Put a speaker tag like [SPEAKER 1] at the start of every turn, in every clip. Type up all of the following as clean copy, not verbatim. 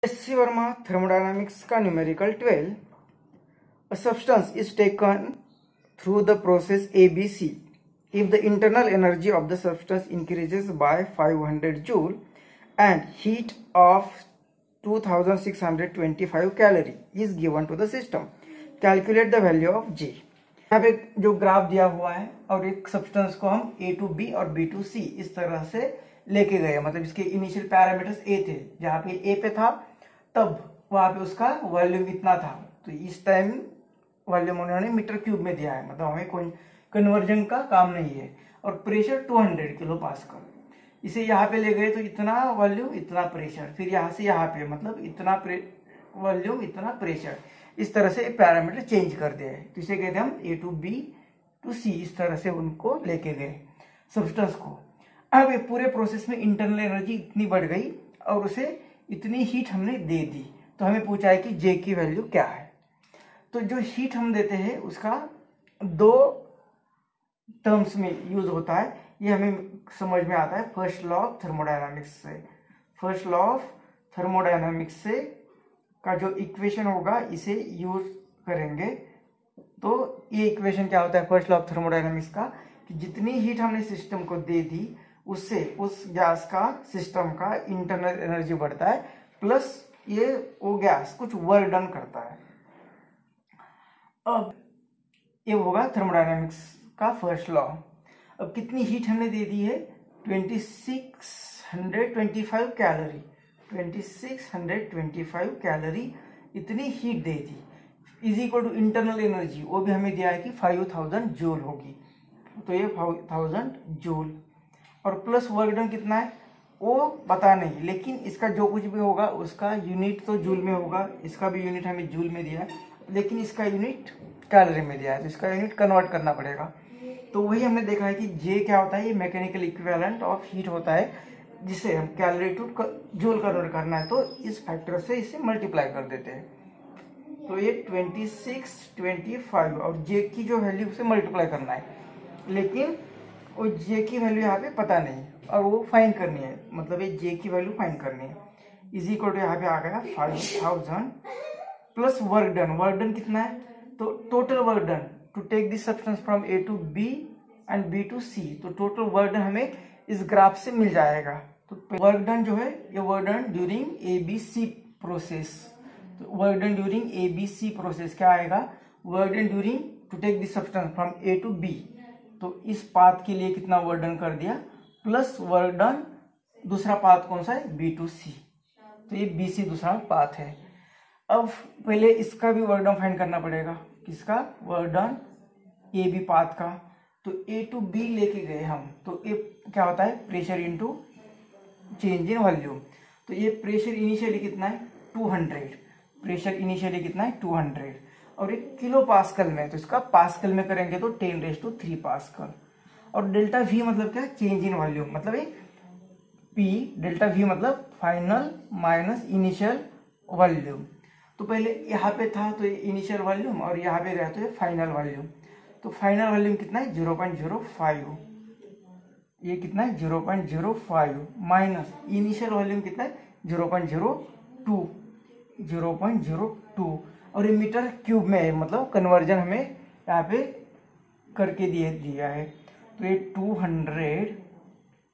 [SPEAKER 1] S.C. Verma, Thermodynamics का numerical 12. A substance is taken through the process ABC if the internal energy of the substance increases by 500 joule and heat of 2625 calorie is given to the system. Calculate the value of J. यहाँ पे जो graph दिया हुआ है और एक substance को हम A to B और B to C इस तरह से लेके गए, मतलब इसके इनिशियल पैरामीटर्स A थे, जहाँ पे A पे था तब वहां पे उसका वॉल्यूम इतना था, तो इस टाइम वॉल्यूम उन्होंने मीटर क्यूब में दिया है, मतलब हमें कोई कन्वर्जन का काम नहीं है। और प्रेशर 200 किलो पास्कल, इसे यहाँ पे ले गए तो इतना वॉल्यूम इतना प्रेशर, फिर यहाँ से यहाँ पे मतलब इतना वॉल्यूम इतना प्रेशर, इस तरह से पैरामीटर चेंज कर दिए, तो इसे कहते हैं हम A to B to C, इस तरह से उनको लेके गए सब्सटेंस को। अब ये पूरे प्रोसेस में इंटरनल एनर्जी इतनी बढ़ गई और उसे इतनी हीट हमने दे दी, तो हमें पूछा है कि J की वैल्यू क्या है। तो जो हीट हम देते हैं उसका दो टर्म्स में यूज होता है, ये हमें समझ में आता है फर्स्ट लॉ ऑफ थर्मोडायनामिक्स से। फर्स्ट लॉ ऑफ थर्मोडायनामिक्स से का जो इक्वेशन होगा इसे यूज करेंगे। तो ये इक्वेशन क्या होता है फर्स्ट लॉ ऑफ थर्मोडायनामिक्स का, कि जितनी हीट हमने सिस्टम को दे दी उससे उस गैस का सिस्टम का इंटरनल एनर्जी बढ़ता है, प्लस ये वो गैस कुछ वर्क डन करता है। अब ये होगा थर्मोडायनामिक्स का फर्स्ट लॉ। अब कितनी हीट हमने दे दी है 2625 कैलोरी, 2625 कैलोरी इतनी हीट दे दी, is equal to internal energy, वो भी हमें दिया है कि 5000 जूल होगी, तो ये 5000 जूल, और प्लस वर्क डन कितना है वो पता नहीं, लेकिन इसका जो कुछ भी होगा उसका यूनिट तो जूल में होगा, इसका भी यूनिट हमें जूल में दिया है, लेकिन इसका यूनिट कैलोरी में दिया है, तो इसका यूनिट कन्वर्ट करना पड़ेगा। तो वही हमने देखा है कि J क्या होता है, ये मैकेनिकल इक्विवेलेंट ऑफ हीट होता है, जिसे हम कैलोरी टू जूल कन्वर्ट करना है, तो इस फैक्टर से इसे मल्टीप्लाई कर देते हैं। तो ये 2625 और J की जो वैल्यू उसे मल्टीप्लाई करना है, लेकिन वो J की वैल्यू यहाँ पे पता नहीं और वो फाइंड करनी है, मतलब ये J की वैल्यू फाइंड करनी है। इज इक्वल टू यहाँ पे आ गया 5000 plus work done. Work done कितना है, तो total work done to take this substance from A to B and B to C, तो टोटल वर्क डन हमें इस ग्राफ से मिल जाएगा। तो वर्क डन जो है ये work done during ABC process, तो work done during ABC process क्या आएगा, work done during to take this substance from A to B, तो इस पाथ के लिए कितना वर्क डन कर दिया, प्लस वर्क डन दूसरा पाथ कौन सा है B to C, तो ये BC दूसरा पाथ है। अब पहले इसका भी वर्क डन फाइंड करना पड़ेगा, किसका वर्क डन AB पाथ का, तो A to B लेके गए हम, तो ये क्या होता है pressure into change in volume, तो ये प्रेशर इनिशियली कितना है 200, प्रेशर इनिशियली कितना है 200 और एक किलो पास्कल में, तो इसका पास्कल में करेंगे तो 10⁻³ पास्कल। और डेल्टा V मतलब क्या, चेंज इन वॉल्यूम, मतलब ये P डेल्टा V मतलब फाइनल माइनस इनिशियल वॉल्यूम। तो पहले यहाँ पे था तो ये इनिशियल वॉल्यूम और यहाँ पे रहा तो ये फाइनल वॉल्यूम, तो फाइनल वॉल्यूम कितना है 0.05, ये कितना है 0.05 माइनस इनिशियल वॉल्यूम कितना है 0.02 और ये मीटर क्यूब में है, मतलब कन्वर्जन हमें यहाँ पे करके दिया है। तो ये 200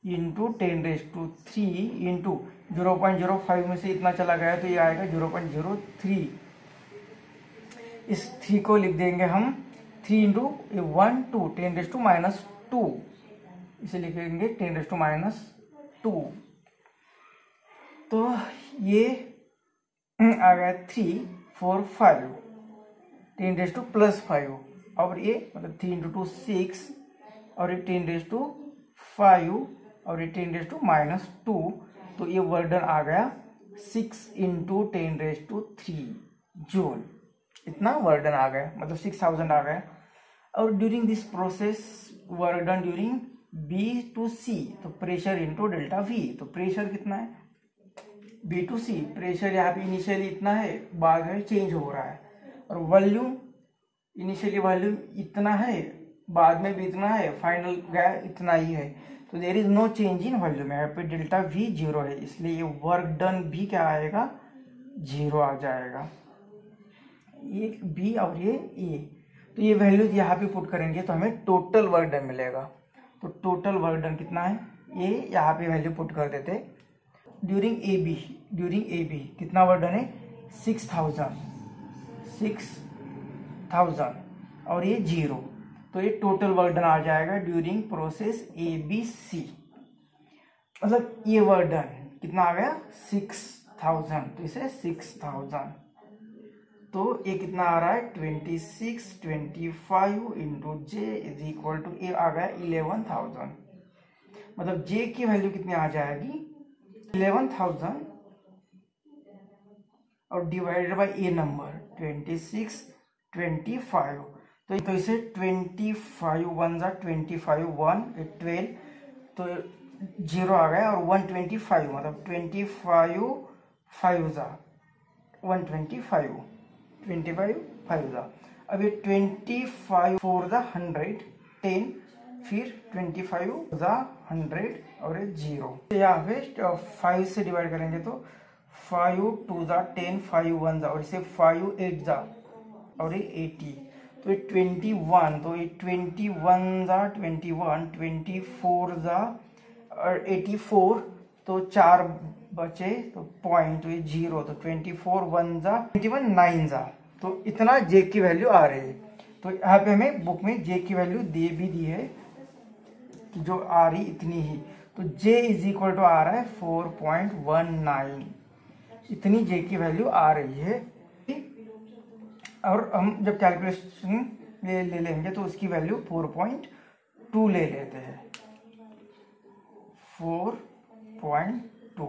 [SPEAKER 1] इंटू 10⁻³ इंटू 0.05 में से इतना चला गया तो ये आएगा 0.03, इस 3 को लिख देंगे हम 3 इंटू 1 2 10⁻², इसे लिखेंगे 10⁻², तो ये आ गया 3 4 5 10⁻+5, और ये मतलब 3 इंटू 2 6 और ये 10⁻5 और ये 10⁻², तो ये वर्क डन आ गया 6 इंटू 10⁻³ जूल, इतना वर्क डन आ गया, मतलब 6000 आ गया। और during this process work done during B to C, तो प्रेशर इंटू डेल्टा V, तो प्रेशर कितना है B to C, प्रेशर यहाँ पे इनिशियली इतना है, बाद में चेंज हो रहा है, और वॉल्यूम इनिशियली वॉल्यूम इतना है, बाद में भी इतना है, फाइनल गया इतना ही है, तो there is no change in volume, यहाँ पे डेल्टा V 0 है, इसलिए ये वर्क डन भी क्या आएगा 0 आ जाएगा, ये बी और ये ए। तो ये वैल्यूज यहाँ पे पुट करेंगे तो हमें टोटल वर्क डन मिलेगा। तो टोटल वर्क डन कितना है, ये यहाँ पे वैल्यू पुट कर देते। ड्यूरिंग ए बी कितना वर्क डन है, 6000 और ये 0, तो ये टोटल वर्क डन आ जाएगा during process A B C. मतलब ये वर्क डन कितना आ गया 6000, तो इसे 6000, तो ये कितना आ रहा है 2625 into J is equal to A आ गया 11000। मतलब जे की वैल्यू कितनी आ जाएगी 11000 और डिवाइडेड बाय ए नंबर 2625। तो इसे 25 1 जा 25 1 12, तो 0 आ गया और 125 मतलब 25 5 जा 125 5 जा। अब ये 25 4 जा 100 10, फिर 25 जा 100 और 0, तो यहाँ पे 5 से डिवाइड करेंगे तो 5 2 जा 10 5 1 जा और इसे 5 8 जा और ये 80, तो ये 21, तो ये 21 जा 21 24 जा और 84, तो 4 बचे तो पॉइंट, तो ये 0, तो 24 1 जा 21 9 जा, तो इतना जे की वैल्यू आ रही है। तो यहाँ पे हमें बुक में जे की वैल्यू दे भी दी है कि जो आ रही इतनी ही, तो जे इज इक्वल टू आ रहा है 4.19, इतनी जे की वैल्यू आ रही है। और हम जब कैलकुलेशन ले लेंगे तो उसकी वैल्यू 4.2 ले लेते हैं, 4.2।